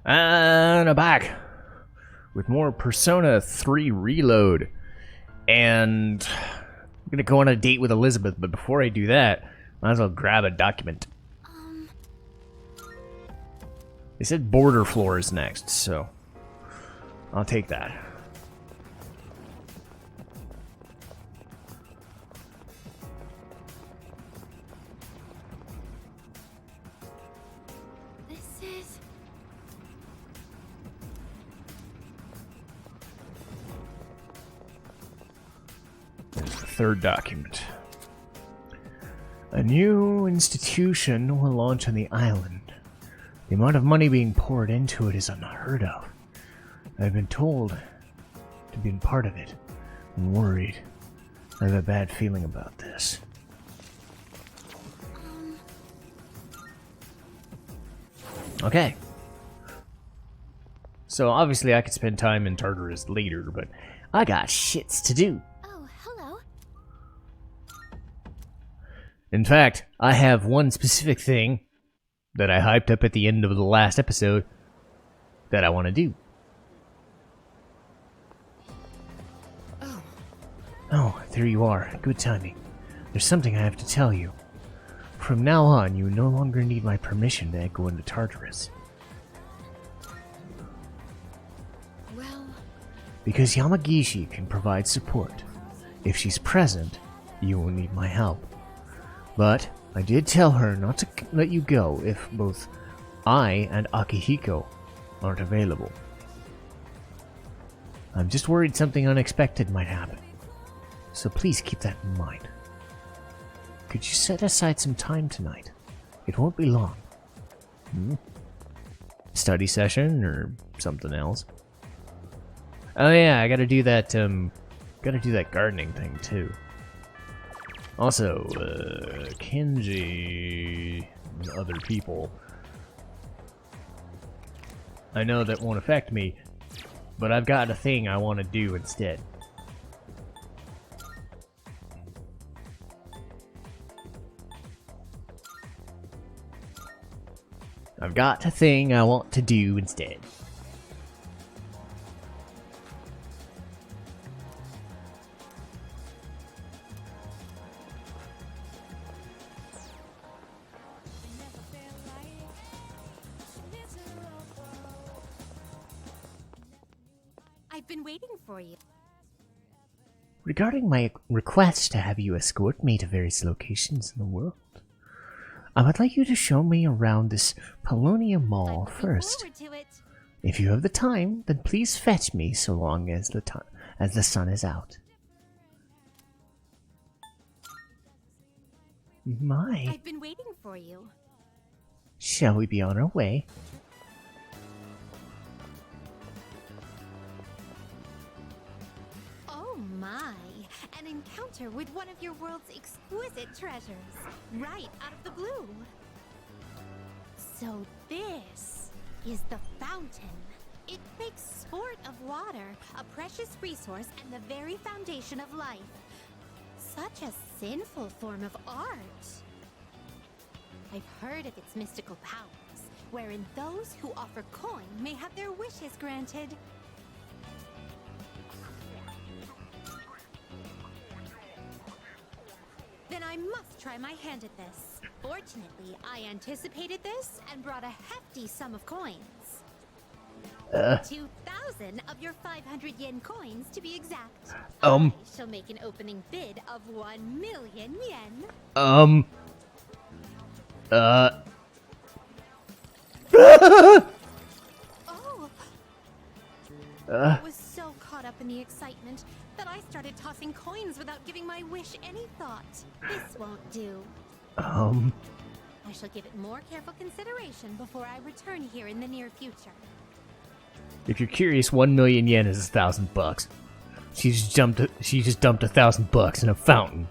And I'm back with more Persona 3 Reload. And I'm gonna go on a date with Elizabeth, but before I do that, might as well grab a document. They said border floor is next, so I'll take that. There's the third document. A new institution will launch on the island. The amount of money being poured into it is unheard of. I've been told to be part of it. I'm worried. I have a bad feeling about this. Okay. So obviously I could spend time in Tartarus later, but I got shits to do. Oh, hello. In fact, I have one specific thing that I hyped up at the end of the last episode that I want to do. Oh, there you are. Good timing. There's something I have to tell you. From now on, you no longer need my permission to go into Tartarus. Well... Because Yamagishi can provide support. If she's present, you will need my help. But I did tell her not to let you go if both I and Akihiko aren't available. I'm just worried something unexpected might happen. So please keep that in mind. Could you set aside some time tonight? It won't be long. Study session or something else? Oh yeah, I gotta do that gardening thing too. Also, Kenji and other people. I know that won't affect me, but I've got a thing I want to do instead. I've got a thing I want to do instead. I've been waiting for you. Regarding my request to have you escort me to various locations in the world, I would like you to show me around this Paulownia Mall first. If you have the time, then please fetch me so long as the sun is out. My. I've been waiting for you. Shall we be on our way? Oh my, an encounter with one of your world's exquisite treasures, right out of the blue. So this is the fountain. It makes sport of water, a precious resource and the very foundation of life. Such a sinful form of art. I've heard of its mystical powers, wherein those who offer coin may have their wishes granted. Then I must try my hand at this. Fortunately, I anticipated this and brought a hefty sum of coins. 2,000 of your 500 yen coins to be exact. I shall make an opening bid of 1 million yen. Oh. I was so caught up in the excitement that I started tossing coins without giving my wish any thought. This won't do. I shall give it more careful consideration before I return here in the near future. If you're curious, 1 million yen is $1,000. She just dumped $1,000 in a fountain.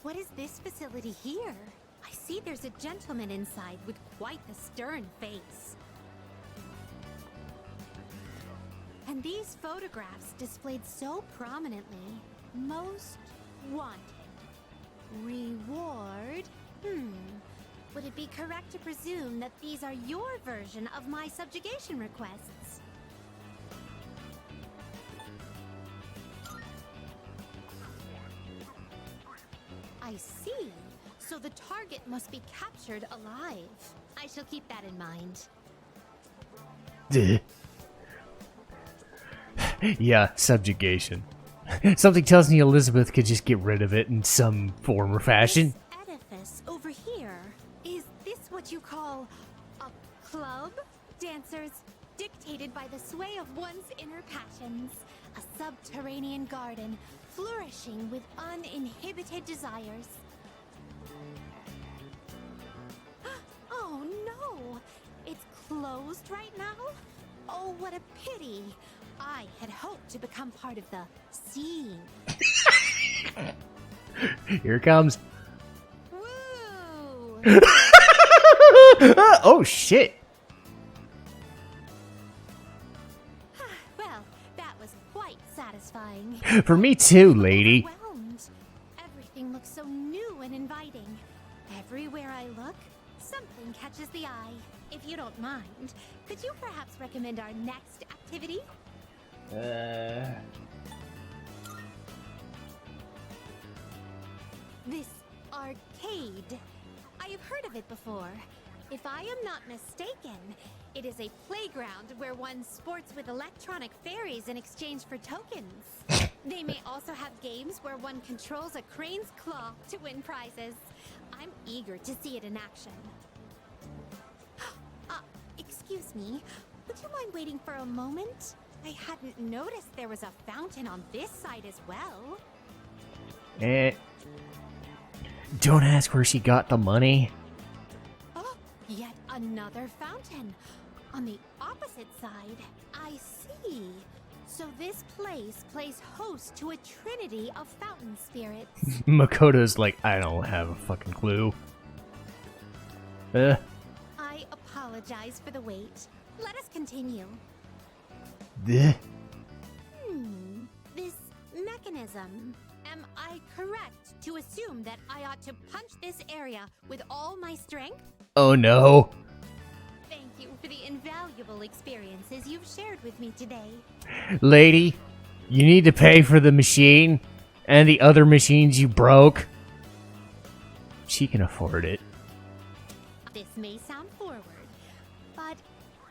What is this facility here? I see there's a gentleman inside with quite the stern face. And these photographs displayed so prominently. Most wanted. Reward? Would it be correct to presume that these are your version of my subjugation requests? I see. So the target must be captured alive. I shall keep that in mind. Yeah, subjugation. Something tells me Elizabeth could just get rid of it in some form or fashion. This edifice over here, is this what you call a club? Dancers dictated by the sway of one's inner passions. A subterranean garden flourishing with uninhibited desires. Oh no! It's closed right now? Oh, what a pity! I had hoped to become part of the scene. Here it comes. Woo! Oh shit! Well, that was quite satisfying. For me too, lady. Overwhelmed. Everything looks so new and inviting. Everywhere I look, something catches the eye. If you don't mind, could you perhaps recommend our next activity? This arcade. I have heard of it before. If I am not mistaken, it is a playground where one sports with electronic fairies in exchange for tokens. They may also have games where one controls a crane's claw to win prizes. I'm eager to see it in action. Excuse me, would you mind waiting for a moment? I hadn't noticed there was a fountain on this side as well. Don't ask where she got the money. Oh, yet another fountain. On the opposite side, I see. So this place plays host to a trinity of fountain spirits. Makoto's like, I don't have a fucking clue. I apologize for the wait. Let us continue. This mechanism. Am I correct to assume that I ought to punch this area with all my strength? Oh no. Thank you for the invaluable experiences you've shared with me today. Lady, you need to pay for the machine and the other machines you broke. She can afford it. This may sound forward, but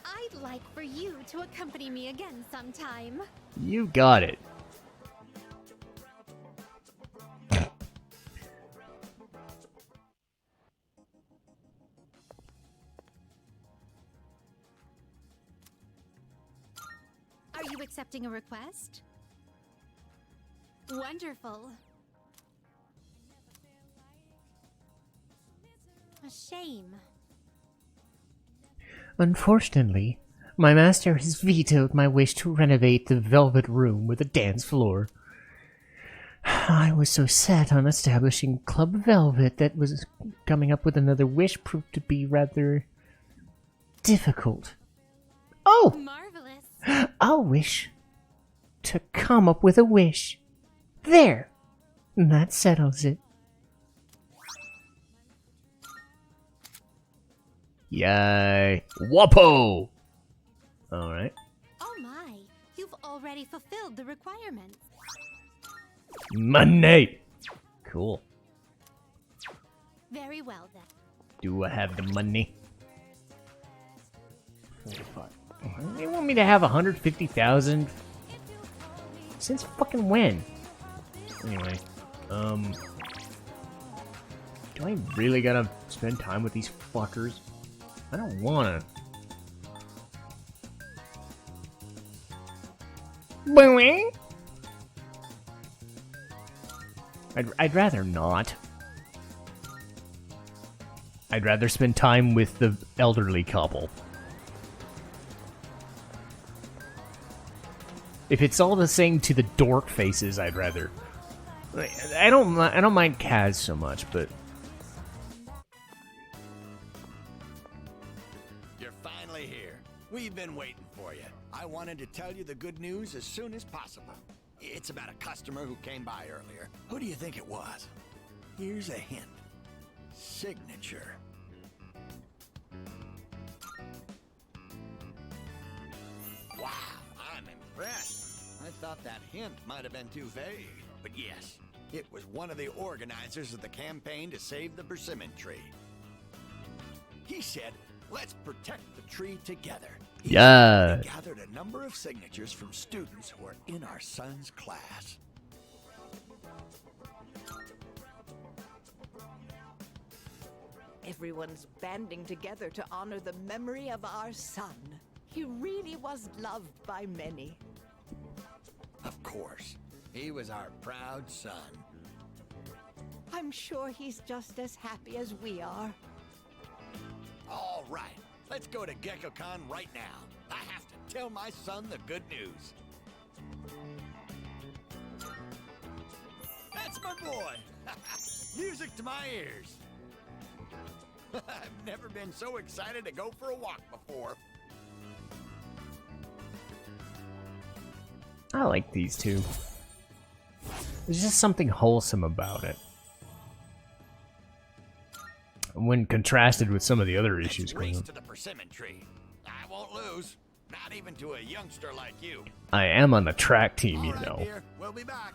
I'd like for you to accompany me again sometime. You got it. Are you accepting a request? Wonderful. A shame. Unfortunately, my master has vetoed my wish to renovate the velvet room with a dance floor. I was so set on establishing Club Velvet that was coming up with another wish proved to be rather difficult. Oh! Marvelous. I'll wish to come up with a wish. There! That settles it. Yay! Whopo! Alright. Oh my, you've already fulfilled the requirements. Money! Cool. Very well then. Do I have the money? 45. They want me to have 150,000? Since fucking when? Anyway, do I really gotta spend time with these fuckers? I don't wanna. Boing! I'd rather not. I'd rather spend time with the elderly couple. If it's all the same to the dork faces, I'd rather. I don't mind Kaz so much, but You're finally here. We've been waiting for you. I wanted to tell you the good news as soon as possible. It's about a customer who came by earlier. Who do you think it was? Here's a hint. Signature. impressed. I thought that hint might have been too vague. But yes, it was one of the organizers of the campaign to save the persimmon tree. He said, let's protect the tree together. He gathered a number of signatures from students who are in our son's class. Everyone's banding together to honor the memory of our son. He really was loved by many. Of course, he was our proud son. I'm sure he's just as happy as we are. All right, let's go to Gekocon right now. I have to tell my son the good news. That's my boy. Music to my ears. I've never been so excited to go for a walk before. I like these two. There's just something wholesome about it. When contrasted with some of the other issues going Race on. to the persimmon tree. I won't lose. Not even to a youngster like you. I am on the track team, you All right, know. dear. We'll be back.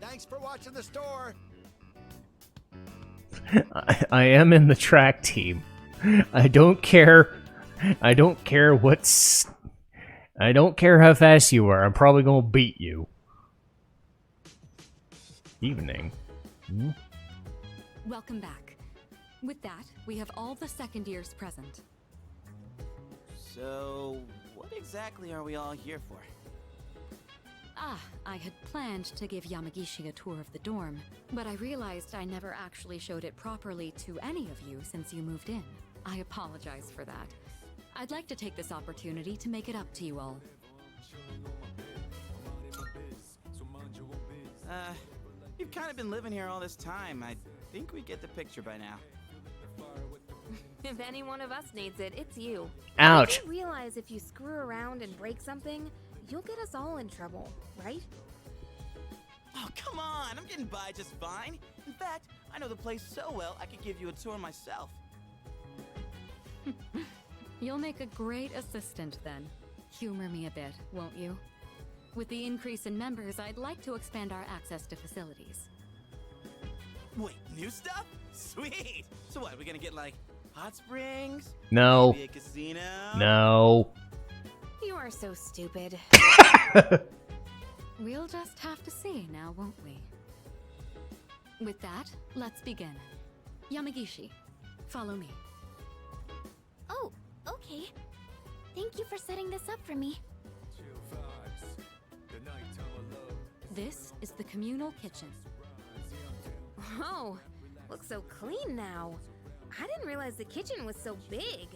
Thanks for watching the store. I am in the track team. I don't care. I don't care what's... I don't care how fast you are. I'm probably gonna beat you. Evening. Hmm? Welcome back. With that, we have all the second years present. So, what exactly are we all here for? Ah, I had planned to give Yamagishi a tour of the dorm, but I realized I never actually showed it properly to any of you since you moved in. I apologize for that. I'd like to take this opportunity to make it up to you all. You've kind of been living here all this time. I think we get the picture by now. If any one of us needs it, it's you. Ouch. You realize if you screw around and break something, you'll get us all in trouble, right? Oh, come on! I'm getting by just fine. In fact, I know the place so well, I could give you a tour myself. You'll make a great assistant then. Humor me a bit, won't you? With the increase in members, I'd like to expand our access to facilities. Wait, new stuff? Sweet! So what, we gonna get like hot springs? No. Maybe a casino? No. You are so stupid. We'll just have to see now, won't we? With that, let's begin. Yamagishi, follow me. Oh, okay. Thank you for setting this up for me. This is the communal kitchen. Oh, looks so clean now. I didn't realize the kitchen was so big.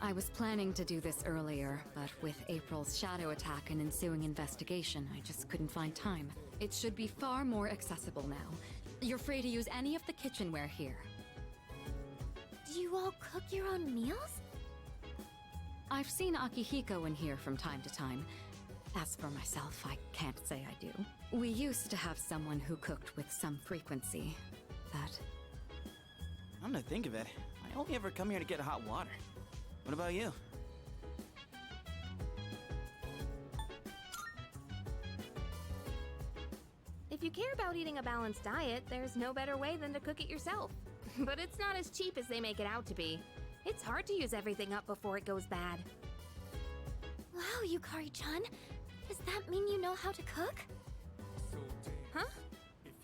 I was planning to do this earlier, but with April's shadow attack and ensuing investigation, I just couldn't find time. It should be far more accessible now. You're free to use any of the kitchenware here. Do you all cook your own meals? I've seen Akihiko in here from time to time. As for myself, I can't say I do. We used to have someone who cooked with some frequency, but... I'm gonna think of it. I only ever come here to get hot water. What about you? If you care about eating a balanced diet, there's no better way than to cook it yourself. But it's not as cheap as they make it out to be. It's hard to use everything up before it goes bad. Wow, Yukari-chan. Does that mean you know how to cook? Huh?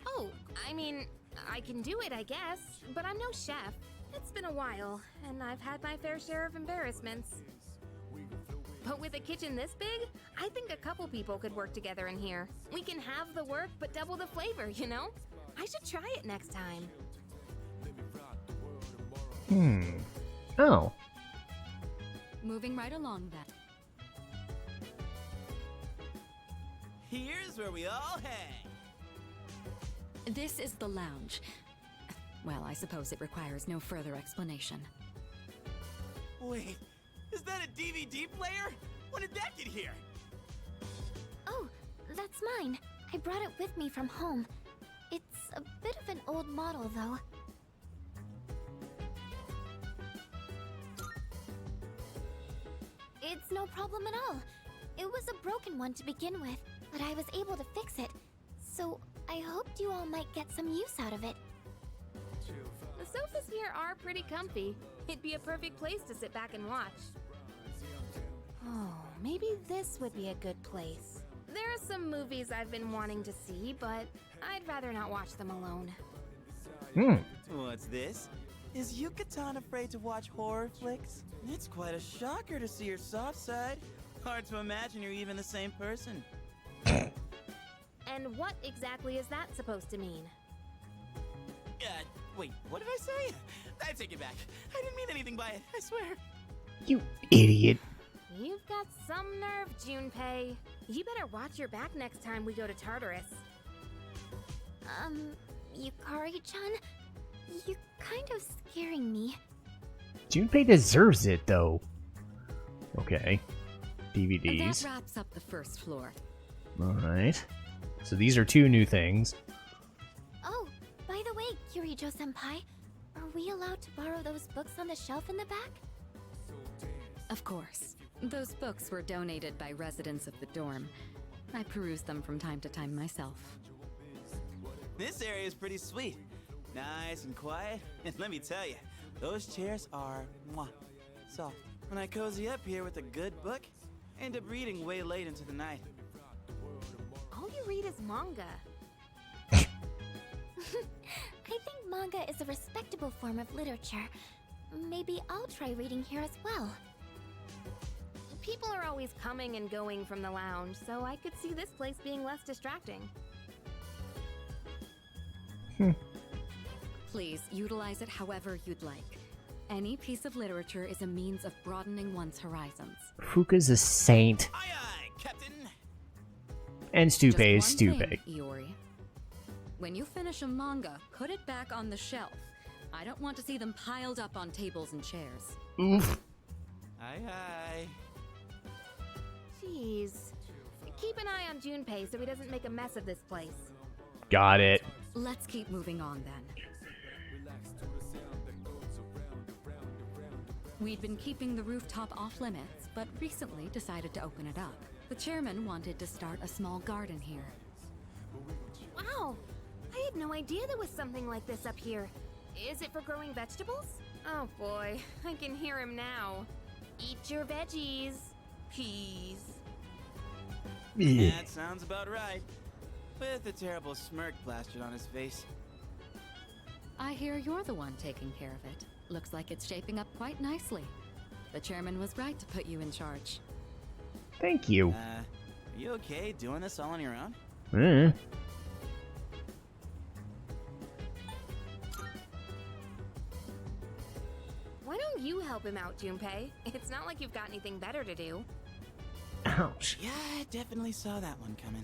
Oh, I mean, I can do it, I guess, but I'm no chef. It's been a while, and I've had my fair share of embarrassments. But with a kitchen this big, I think a couple people could work together in here. We can have the work, but double the flavor, you know? I should try it next time. Oh. Moving right along then. Here's where we all hang. This is the lounge. Well, I suppose it requires no further explanation. Wait, is that a DVD player? When did that get here? Oh, that's mine. I brought it with me from home. It's a bit of an old model, though. It's no problem at all. It was a broken one to begin with, but I was able to fix it. So I hoped you all might get some use out of it. The sofas here are pretty comfy. It'd be a perfect place to sit back and watch. Oh, maybe this would be a good place. There are some movies I've been wanting to see, but I'd rather not watch them alone. What's this? Is Yucatan afraid to watch horror flicks? It's quite a shocker to see your soft side. Hard to imagine you're even the same person. And what exactly is that supposed to mean? Wait, what did I say? I take it back. I didn't mean anything by it, I swear. You idiot. You've got some nerve, Junpei. You better watch your back next time we go to Tartarus. Yukari-chan, you're kind of scaring me. Junpei deserves it, though. Okay. DVDs. That wraps up the first floor. Alright. So these are 2 new things. Oh, by the way, Kirijo-senpai, are we allowed to borrow those books on the shelf in the back? Of course. Those books were donated by residents of the dorm. I peruse them from time to time myself. This area is pretty sweet. Nice and quiet. And let me tell you, those chairs are soft. When I cozy up here with a good book, I end up reading way late into the night. All you read is manga. I think manga is a respectable form of literature. Maybe I'll try reading here as well. People are always coming and going from the lounge, so I could see this place being less distracting. Please utilize it however you'd like. Any piece of literature is a means of broadening one's horizons. Fuka's a saint. Aye aye, Captain! And Stupé is Just one Stupé. thing, Iori. When you finish a manga, put it back on the shelf. I don't want to see them piled up on tables and chairs. Oof. Aye aye. Jeez. Keep an eye on Junpei so he doesn't make a mess of this place. Got it. Let's keep moving on then. We'd been keeping the rooftop off limits, but recently decided to open it up. The chairman wanted to start a small garden here. Wow! I had no idea there was something like this up here. Is it for growing vegetables? Oh boy, I can hear him now. Eat your veggies. Peas. That sounds about right. With a terrible smirk plastered on his face. I hear you're the one taking care of it. Looks like it's shaping up quite nicely. The chairman was right to put you in charge. Thank you. Are you okay doing this all on your own? Why don't you help him out, Junpei? It's not like you've got anything better to do. Ouch. Yeah, I definitely saw that one coming.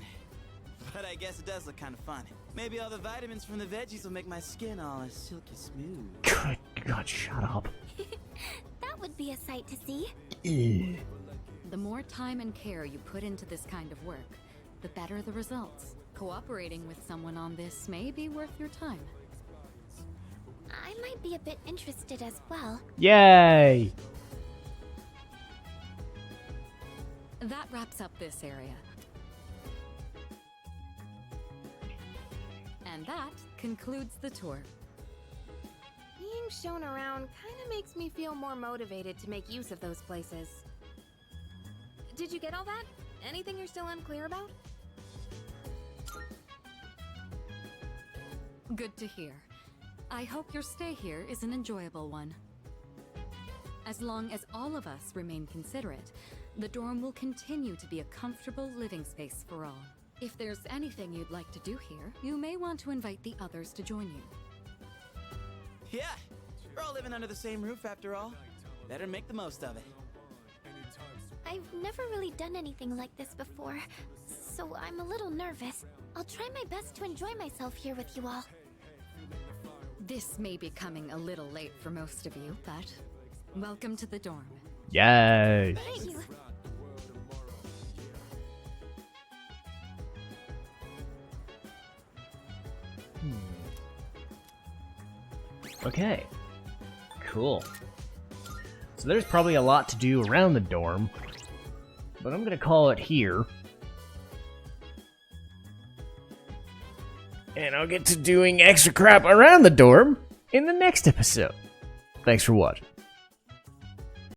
But I guess it does look kind of fun. Maybe all the vitamins from the veggies will make my skin all silky smooth. Good God, shut up. That would be a sight to see. Ew. The more time and care you put into this kind of work, the better the results. Cooperating with someone on this may be worth your time. I might be a bit interested as well. Yay! That wraps up this area. And that concludes the tour. Being shown around kind of makes me feel more motivated to make use of those places. Did you get all that? Anything you're still unclear about? Good to hear. I hope your stay here is an enjoyable one. As long as all of us remain considerate, the dorm will continue to be a comfortable living space for all. If there's anything you'd like to do here, you may want to invite the others to join you. Yeah, we're all living under the same roof after all. Better make the most of it. I've never really done anything like this before, so I'm a little nervous. I'll try my best to enjoy myself here with you all. This may be coming a little late for most of you, but welcome to the dorm. Yay! Thank you. Okay. Cool. So there's probably a lot to do around the dorm. but I'm gonna call it here. And I'll get to doing extra crap around the dorm in the next episode. Thanks for watching.